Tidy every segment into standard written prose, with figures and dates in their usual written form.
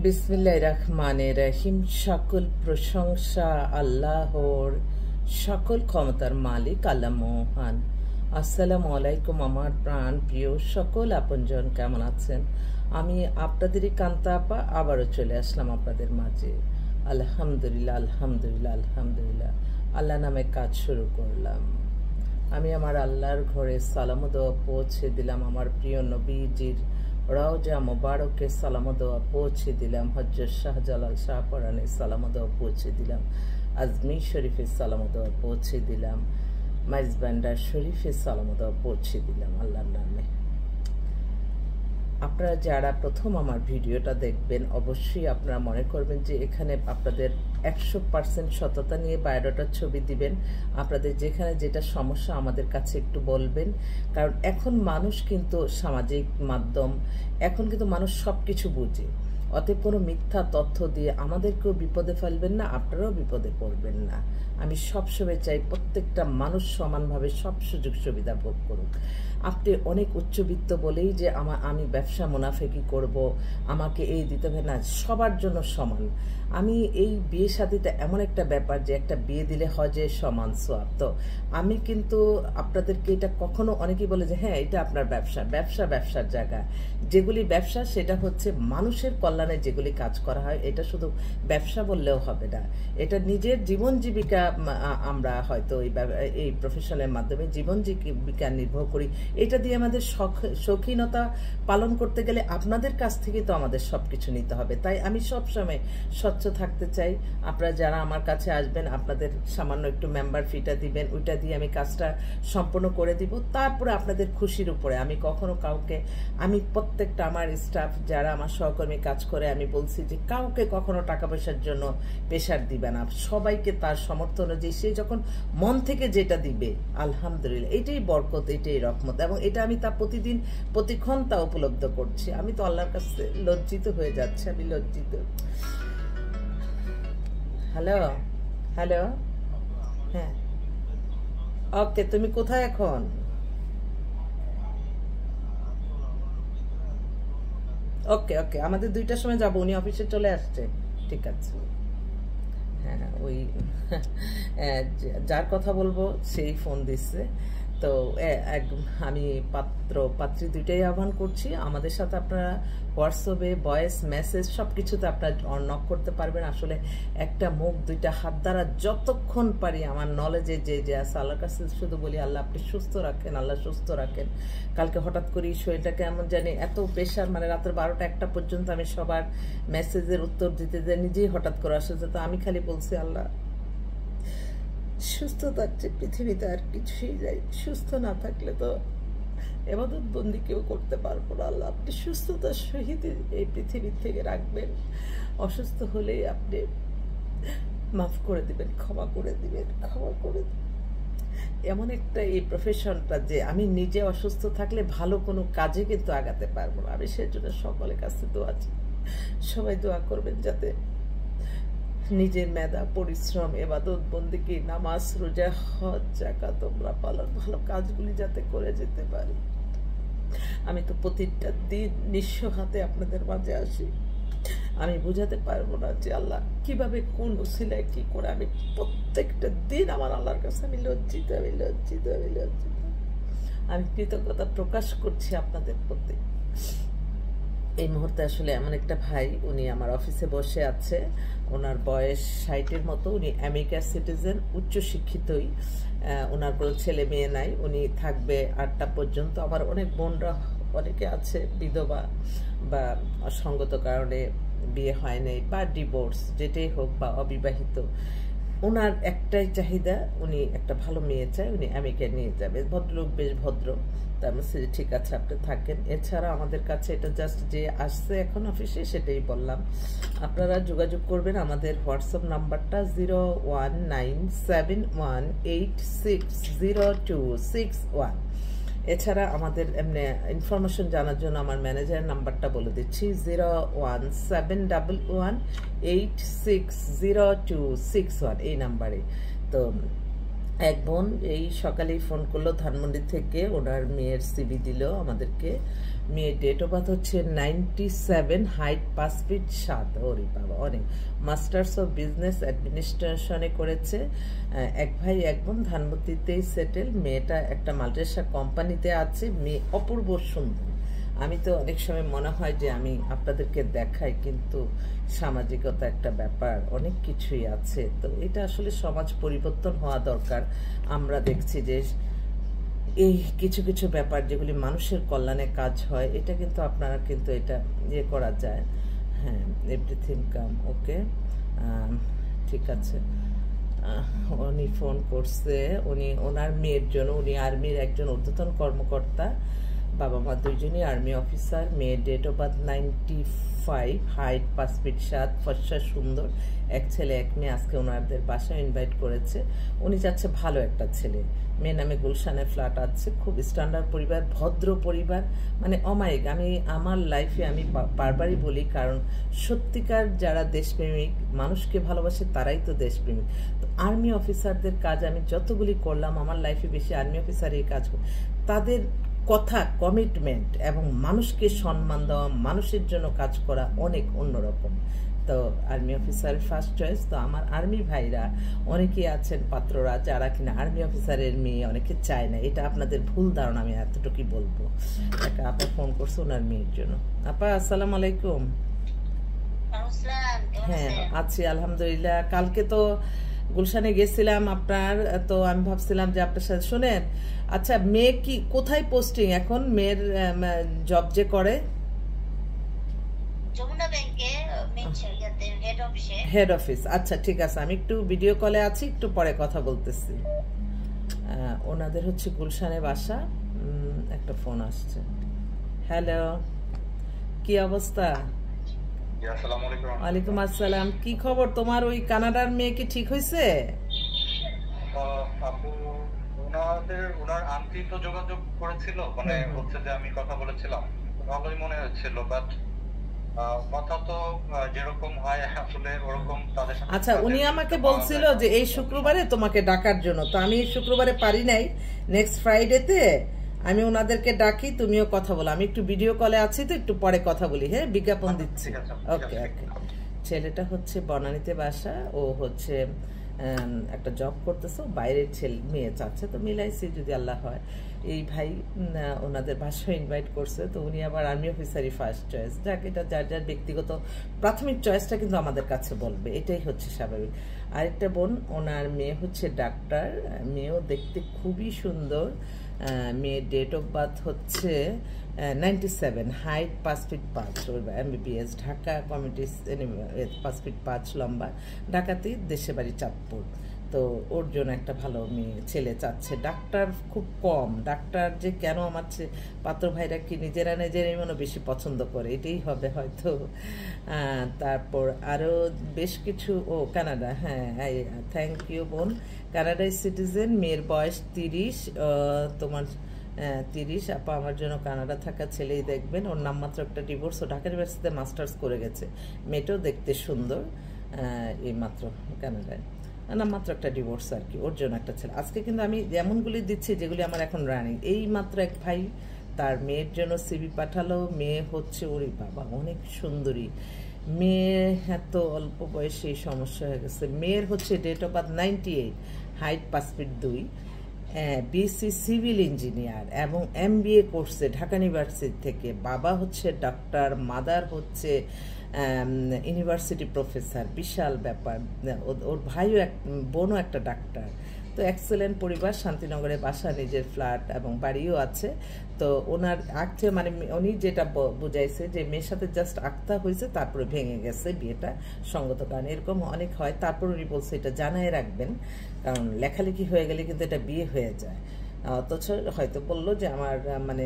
বিসমিল্লাহির রহমানির রহিম। সকল প্রশংসা আল্লাহর, সকল ক্ষমতার মালিক আল্লাহ মহান। আসসালামু আলাইকুম আমার প্রাণ প্রিয় সকল আপনজন, কেমন আছেন? আমি আপনাদেরই কান্তা আপা আবারও চলে আসলাম আপনাদের মাঝে। আলহামদুলিল্লাহ আলহামদুলিল্লাহ আলহামদুলিল্লাহ, আল্লাহ নামে কাজ শুরু করলাম। আমি আমার আল্লাহর ঘরে সালাম দোয়া পৌঁছে দিলাম। আমার প্রিয় নবীজির রওজা মোবারকে সালাম দোয়া পৌঁছে দিলাম। হযরত শাহজালাল শাহপরানে সালাম দোয়া পৌঁছে দিলাম। আজমির শরীফে সালাম দোয়া পৌঁছে দিলাম। মাইজবান্ডার শরীফে সালাম দোয়া পৌঁছে দিলাম আল্লাহর নামে। আপনারা যারা প্রথম আমার ভিডিওটা দেখবেন, অবশ্যই আপনারা মনে করবেন যে এখানে আপনাদের 100% সততা নিয়ে বায়োডাটার ছবি দিবেন। আপনাদের যেখানে যেটা সমস্যা আমাদের কাছে একটু বলবেন, কারণ এখন মানুষ কিন্তু সামাজিক মাধ্যম, এখন কিন্তু মানুষ সব কিছু বুঝে। অতএব কোনো মিথ্যা তথ্য দিয়ে আমাদেরকেও বিপদে ফেলবেন না, আপনারাও বিপদে পড়বেন না। আমি সবসময় চাই প্রত্যেকটা মানুষ সমানভাবে সব সুযোগ সুবিধা ভোগ করুক। আপনি অনেক উচ্চবিত্ত বলেই যে আমি ব্যবসা মুনাফেকি করব, আমাকে এই দিতে হবে না, সবার জন্য সমান। আমি এই বিয়ে শাদিটা এমন একটা ব্যাপার যে একটা বিয়ে দিলে হয় যে সমান সোয়াব। তো আমি কিন্তু আপনাদেরকে এটা কখনো, অনেকেই বলে যে হ্যাঁ এটা আপনার ব্যবসা, ব্যবসার জায়গা। যেগুলি ব্যবসা সেটা হচ্ছে মানুষের কল্যাণে যেগুলি কাজ করা হয়, এটা শুধু ব্যবসা বললেও হবে না। এটা নিজের জীবন জীবিকা, আমরা হয়তো এই প্রফেশনের মাধ্যমে জীবন জীবিকা নির্ভর করি। এটা দিয়ে আমাদের শৌখিনতা পালন করতে গেলে আপনাদের কাছ থেকে তো আমাদের সবকিছু নিতে হবে। তাই আমি সবসময় স্বচ্ছ থাকতে চাই। আপনারা যারা আমার কাছে আসবেন, আপনাদের সামান্য একটু মেম্বার ফিটা দিবেন, ওইটা দিয়ে আমি কাজটা সম্পূর্ণ করে দিব। তারপরে আপনাদের খুশির উপরে আমি কখনো কাউকে, আমি প্রত্যেকটা আমার স্টাফ যারা আমার সহকর্মী কাজ করে, আমি বলছি যে কাউকে কখনো টাকা পয়সার জন্য প্রেশার দিবে না। সবাইকে তার সমর্থ অনুযায়ী সে যখন মন থেকে যেটা দিবে, আলহামদুলিল্লাহ, এটাই বরকত, এটাই রহমত। এবং এটা আমি তা প্রতিদিন প্রতিক্ষণ তা উপলব্ধ করছি। আমি তো আল্লাহর কাছে লজ্জিত হয়ে যাচ্ছি, আমি লজ্জিত। হ্যালো হ্যালো, হ্যাঁ ওকে, তুমি কোথায় এখন? ওকে ওকে, আমাদের 2টার সময় যাবো, উনি অফিসে চলে আসছে। ঠিক আছে। হ্যাঁ, ওই যার কথা বলবো সেই ফোন দিচ্ছে। তো আমি পাত্রী দুইটাই আহ্বান করছি। আমাদের সাথে আপনারা হোয়াটসঅ্যাপে ভয়েস মেসেজ সব কিছুতে আপনারা নক করতে পারবেন। আসলে একটা মুখ দুইটা হাত দ্বারা যতক্ষণ পারি আমার নলেজে যে আছে, আল্লাহর কাছে শুধু বলি আল্লাহ আপনি সুস্থ রাখেন, আল্লাহ সুস্থ রাখেন। কালকে হঠাৎ করে শরীরটা কেমন জানি, এত প্রেশার, মানে রাতের 12টা 1টা পর্যন্ত আমি সবার মেসেজের উত্তর দিতে যাই, নিজেই হঠাৎ করে আসছে। তো আমি খালি বলছি আল্লাহ সুস্থতার চেয়ে পৃথিবীতে আর কিছুই যাই, সুস্থ না থাকলে তো এবাদত বন্দি কেউ করতে পারবো না। আল্লাহ আপনি সুস্থতার সহিত এই পৃথিবীর থেকে রাখবেন। অসুস্থ হলেই আপনি মাফ করে দিবেন, ক্ষমা করে দিবেন, ক্ষমা করে দিবেন। এমন একটা এই প্রফেশনটা যে আমি নিজে অসুস্থ থাকলে ভালো কোনো কাজে কিন্তু আগাতে পারবো না। আমি সেজন্য সকলের কাছে দোয়া চাই, সবাই দোয়া করবেন যাতে নিজের মেধা, পরিশ্রম, এবাদত বন্দেগী, নামাজ, রোজা, হজ, যাকাত, ওমরা পালন, ভালো কাজগুলি যাতে করে যেতে পারি। আমি তো প্রতিটা দিন নিঃস্ব হাতে আপনাদের মাঝে আসি। আমি বুঝাতে পারবো না যে আল্লাহ কিভাবে, কোন উসিলায় কি করে আমি প্রত্যেকটা দিন আমার আল্লাহর কাছে আমি লজ্জিত, আমি লজ্জিত, আমি লজ্জিত। আমি কৃতজ্ঞতা প্রকাশ করছি আপনাদের প্রতি। এই মুহূর্তে আসলে এমন একটা ভাই, উনি আমার অফিসে বসে আছে, ওনার বয়স 60-এর মতো, উনি আমেরিকার সিটিজেন, উচ্চশিক্ষিতই, ওনার কোনো ছেলে মেয়ে নাই, উনি থাকবে 8টা পর্যন্ত। আবার অনেক বোনরা অনেকে আছে বিধবা বা অসঙ্গত কারণে বিয়ে হয় নাই বা ডিভোর্স, যেটাই হোক, বা অবিবাহিত। ওনার একটাই চাহিদা, উনি একটা ভালো মেয়ে চায়, উনি আমেরিকায় নিয়ে যাবে। ভদ্রলোক, বেশ ভদ্র। তা আমি ঠিক আছে আপনি থাকেন। এছাড়া আমাদের কাছে এটা জাস্ট যে আসছে এখন অফিসে সেটাই বললাম। আপনারা যোগাযোগ করবেন। আমাদের হোয়াটসঅ্যাপ নাম্বারটা 019718600261। এছাড়া আমাদের এমনি ইনফরমেশন জানার জন্য আমার ম্যানেজারের নাম্বারটা বলে দিচ্ছি, 01711860261, এই নাম্বারে। তো এক বোন এই সকালেই ফোন করলো ধানমন্ডি থেকে, ওনার মেয়ের সিভি দিল আমাদেরকে। মেয়ের ডেট অফ বার্থ হচ্ছে 97, হাইট 5 ফিট 7। ওরে বাবা, অনেক। মাস্টার্স অফ বিজনেস অ্যাডমিনিস্ট্রেশনে করেছে। এক ভাই এক বোন, ধানমন্ডিতেই সেটেল। মেয়েটা একটা মাল্টিনেশনাল কোম্পানিতে আছে। মেয়ে অপূর্ব সুন্দর। আমি তো অনেক সময় মনে হয় যে আমি আপনাদেরকে দেখাই, কিন্তু সামাজিকতা একটা ব্যাপার, অনেক কিছুই আছে। তো এটা আসলে সমাজ পরিবর্তন হওয়া দরকার। আমরা দেখছি যে এই কিছু কিছু ব্যাপার যেগুলি মানুষের কল্যাণে কাজ হয়, এটা কিন্তু আপনারা কিন্তু এটা ইয়ে করা যায়। হ্যাঁ, এভরিথিং কাম ওকে, ঠিক আছে। উনি ফোন করছে, উনি ওনার মেয়ের জন্য। উনি আর্মির একজন ঊর্ধ্বতন কর্মকর্তা, বাবা মা দুইজনই আর্মি অফিসার। মেয়ের date of birth 95, height 5 feet 7, ফর্সা সুন্দর। এক ছেলে এক মেয়ে। আজকে ওনাদের বাসায় ইনভাইট করেছে। উনি চাচ্ছে ভালো একটা ছেলে। মেয়ের নামে গুলশানে ফ্ল্যাট আছে। খুব স্ট্যান্ডার্ড পরিবার, ভদ্র পরিবার, মানে অমায়িক। আমি আমার লাইফে আমি বারবারই বলি, কারণ সত্যিকার যারা দেশপ্রেমিক, মানুষকে ভালোবাসে, তারাই তো দেশপ্রেমিক। তো আর্মি অফিসারদের কাজ আমি যতগুলি করলাম, আমার লাইফে বেশি আর্মি অফিসার এই কাজ করে। তাদের কথা, কমিটমেন্ট এবং মানুষকে সম্মান দেওয়া, মানুষের জন্য কাজ করা অনেক অন্যরকম। তো আর্মি অফিসার ফার্স্ট চয়েস। তো আমার আর্মি ভাইরা অনেকেই আছেন পাত্ররা, যারা কিনা আর্মি অফিসারের মেয়ে অনেকে চায় না। এটা আপনাদের ভুল ধারণা, আমি এতটুকুই বলবো। একটা আপা ফোন করছে ওনার মেয়ের জন্য। আপা আসসালামু আলাইকুম। হ্যাঁ আছি আলহামদুলিল্লাহ। কালকে তো গুলশানে গেছিলাম আপনার, তো আমি ভাবছিলাম যে আপনার সাথে শোনেন। আচ্ছা, মেয়ে কি কোথায় পোস্টিং এখন? মেয়ের জব যে করে যমুনা ব্যাংকে হেড অফিস। আচ্ছা ঠিক আছে, আমি একটু ভিডিও কলে আছি, একটু পরে কথা বলতেছি। ওনাদের হচ্ছে গুলশানে বাসা। একটা ফোন আসছে। হ্যালো, কি অবস্থা? ওয়ালাইকুম আসসালাম। কি খবর তোমার? ওই কানাডার মেয়ে কি ঠিক হয়েছে? আপু ওনার আন্টি তো যোগাযোগ করেছিল, মানে হচ্ছে যে আমি কথা বলেছিলাম, ভালোই মনে হচ্ছিল, বাট কথা তো যেরকম হয় আসলে ওরকম তাদের সাথে। আচ্ছা, উনি আমাকে বলছিল যে এই শুক্রবারে তোমাকে ডাকার জন্য। তো আমি এই শুক্রবারে পারি নাই, নেক্সট ফ্রাইডেতে আমি ওনাদেরকে ডাকি, তুমিও কথা বলো। আমি একটু ভিডিও কলে আছি, তো একটু পরে কথা বলি। হ্যাঁ, বিজ্ঞাপন দিচ্ছি। ওকে ওকে। ছেলেটা হচ্ছে বনানীতে বাসা, ও হচ্ছে একটা জব করতেছে, বাইরের ছেলে মেয়ে চাচ্ছে, তো মিলাইছি যদি আল্লাহ হয়। এই ভাই ওনাদের বাসায় ইনভাইট করছে, তো উনি আবার আর্মি অফিসারই ফার্স্ট চয়েস। যাক, এটা যার যার ব্যক্তিগত প্রাথমিক চয়েসটা কিন্তু আমাদের কাছে বলবে, এটাই হচ্ছে স্বাভাবিক। আরেকটা বোন, ওনার মেয়ে হচ্ছে ডাক্তার। মেয়েও দেখতে খুবই সুন্দর। মেয়ের ডেট অফ বার্থ হচ্ছে 97, height 5 feet 5, MBBS, Dhaka committee 5 feet 5 লম্বা, ঢাকাতেই, দেশে বাড়ি চাঁদপুর। তো ওর জন্য একটা ভালো মেয়ে ছেলে চাচ্ছে। ডাক্তার খুব কম, ডাক্তার যে কেন আমার পাত্র ভাইরা কি নিজেরাই মনে বেশি পছন্দ করে, এটাই হবে হয়তো। তারপর আরও বেশ কিছু। ও কানাডা, হ্যাঁ, থ্যাংক ইউ বোন। কানাডায় সিটিজেন, মেয়ের বয়স 30, তোমার 30। আপা আমার জন্য কানাডা থাকা ছেলেই দেখবেন। ওর নামমাত্র একটা ডিভোর্স, ও ঢাকা ইউনিভার্সিটিতে মাস্টার্স করে গেছে। মেয়েটাও দেখতে সুন্দর, এই মাত্র কানাডায়, নামমাত্র একটা ডিভোর্স আর কি। ওর জন্য একটা ছেলে। আজকে কিন্তু আমি এমনগুলি দিচ্ছি যেগুলি আমার এখন রানিং। এই মাত্র এক ভাই তার মেয়ের জন্য সিভি পাঠালো। মেয়ে হচ্ছে, ওরে বাবা, অনেক সুন্দরী মেয়ে। এত অল্প বয়সে এই সমস্যা হয়ে গেছে। মেয়ের হচ্ছে date of birth 98, height 5 feet 2, BSc civil engineer এবং MBA করছে ঢাকা ইউনিভার্সিটি থেকে। বাবা হচ্ছে ডাক্তার, মাদার হচ্ছে ইউনিভার্সিটি প্রফেসর। বিশাল ব্যাপার। ওর ভাইও বোনও একটা ডাক্তার। তো এক্সেলেন্ট পরিবার, শান্তিনগরে বাসা, নিজের ফ্ল্যাট এবং বাড়িও আছে। তো ওনার আঁকতে মানে উনি যেটা বুঝাইছে যে মেয়ের সাথে জাস্ট আঁকতা হয়েছে, তারপরে ভেঙে গেছে বিয়েটা সঙ্গত কারণে। এরকম অনেক হয়। তারপর উনি বলছে এটা জানাই রাখবেন, কারণ লেখালেখি হয়ে গেলে কিন্তু এটা বিয়ে হয়ে যায়। অথচ হয়তো বললো যে আমার মানে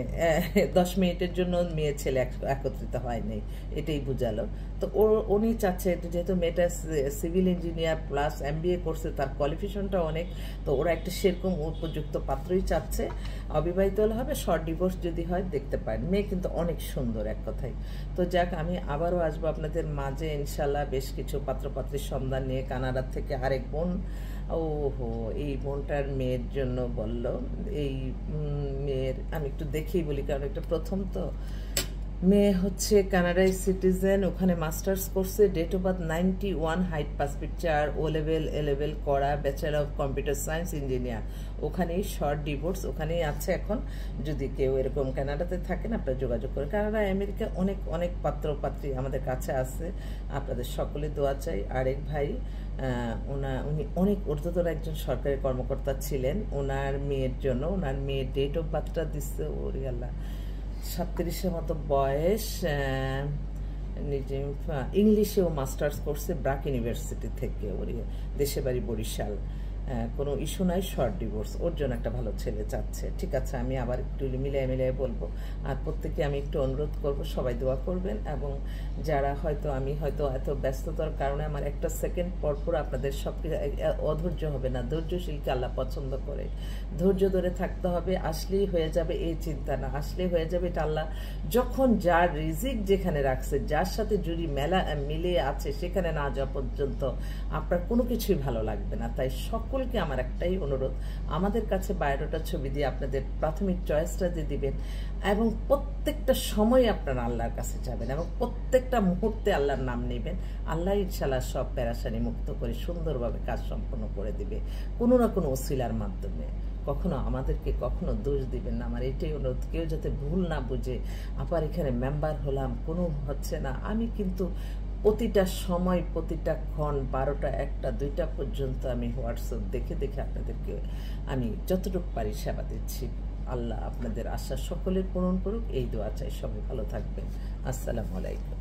10 মিনিটের জন্য মেয়ে ছেলে একত্রিত হয় নাই, এটাই বুঝালো। তো উনি চাচ্ছে, যেহেতু মেয়েটা সিভিল ইঞ্জিনিয়ার প্লাস MBA করছে, তার কোয়ালিফিকেশনটা অনেক, তো ওরা একটা সেরকম উপযুক্ত পাত্রই চাচ্ছে। অবিবাহিত হলে হবে, শর্ট ডিভোর্স যদি হয় দেখতে পারেন। মেয়ে কিন্তু অনেক সুন্দর এক কথায়। তো যাক, আমি আবারও আসবো আপনাদের মাঝে ইনশাল্লাহ বেশ কিছু পাত্রপাত্রীর সন্ধান নিয়ে। কানাডা থেকে আরেক বোন ওহো, এই বোনটার মেয়ের জন্য বলল। এই মেয়ের আমি একটু দেখেই বলি, কারণ একটা প্রথম তো। মেয়ে হচ্ছে কানাডায় সিটিজেন, ওখানে মাস্টার্স করছে, date of birth 91, height 5 feet 4, O level A level করা, bachelor of computer science engineer. ওখানেই শর্ট ডিভোর্স, ওখানেই আছে এখন। যদি কেউ এরকম কানাডাতে থাকেন আপনারা যোগাযোগ করেন। কানাডা আমেরিকা অনেক অনেক পাত্র পাত্রী আমাদের কাছে আছে, আপনাদের সকলে দোয়া চাই। আরেক ভাই উনি অনেক ঊর্ধ্বতন একজন সরকারি কর্মকর্তা ছিলেন। ওনার মেয়ের জন্য, ওনার মেয়ের ডেট অফ বার্থটা দিচ্ছে ওরে আল্লাহ 37-এর মতো বয়স, নিজে ইংলিশেও মাস্টার্স করছে ব্রাক ইউনিভার্সিটি থেকে, ওর দেশে বাড়ি বরিশাল। কোনো ইস্যু নাই, শর্ট ডিভোর্স, ওর জন্য একটা ভালো ছেলে চাচ্ছে। ঠিক আছে, আমি আবার একটু মিলিয়ে বলবো। আর প্রত্যেকে আমি একটু অনুরোধ করব, সবাই দোয়া করবেন। এবং যারা আমি হয়তো এত ব্যস্ততার কারণে আমার একটা সেকেন্ড পর আপনাদের সব অধৈর্য হবে না, ধৈর্যশীলকে আল্লাহ পছন্দ করে। ধৈর্য ধরে থাকতে হবে, আসলেই হয়ে যাবে এই চিন্তা না, আসলেই হয়ে যাবে এটা আল্লাহ যখন যার রিজিক যেখানে রাখছে, যার সাথে যদি মিলে আছে সেখানে না যাওয়া পর্যন্ত আপনার কোনো কিছুই ভালো লাগবে না। তাই সকলকে আমার একটাই অনুরোধ, আমাদের কাছে বায়োডাটা ছবি দিয়ে আপনাদের প্রাথমিক চয়েসটা দিয়ে দিবেন, এবং প্রত্যেকটা সময় আপনারা আল্লাহর কাছে যাবেন, এবং প্রত্যেকটা মুহূর্তে আল্লাহর নাম নেবেন। আল্লাহ ইনশাআল্লাহ সব পেরেশানি মুক্ত করে সুন্দরভাবে কাজ সম্পন্ন করে দিবে, কোনো না কোনো ওসিলার মাধ্যমে। কখনো আমাদেরকে কখনো দোষ দিবেন না, আমার এটাই অনুরোধ। কেউ যাতে ভুল না বুঝে আবার এখানে মেম্বার হলাম, কোনো হচ্ছে না। আমি কিন্তু প্রতিটা সময়, প্রতিটা ক্ষণ 12টা 1টা 2টা পর্যন্ত আমি হোয়াটসঅ্যাপ দেখে দেখে আপনাদেরকে আমি যতটুকু পারি সেবা দিচ্ছি। আল্লাহ আপনাদের আশা সকলের পূরণ করুক, এই দোয়া চাই। সবাই ভালো থাকবেন। আসসালামু আলাইকুম।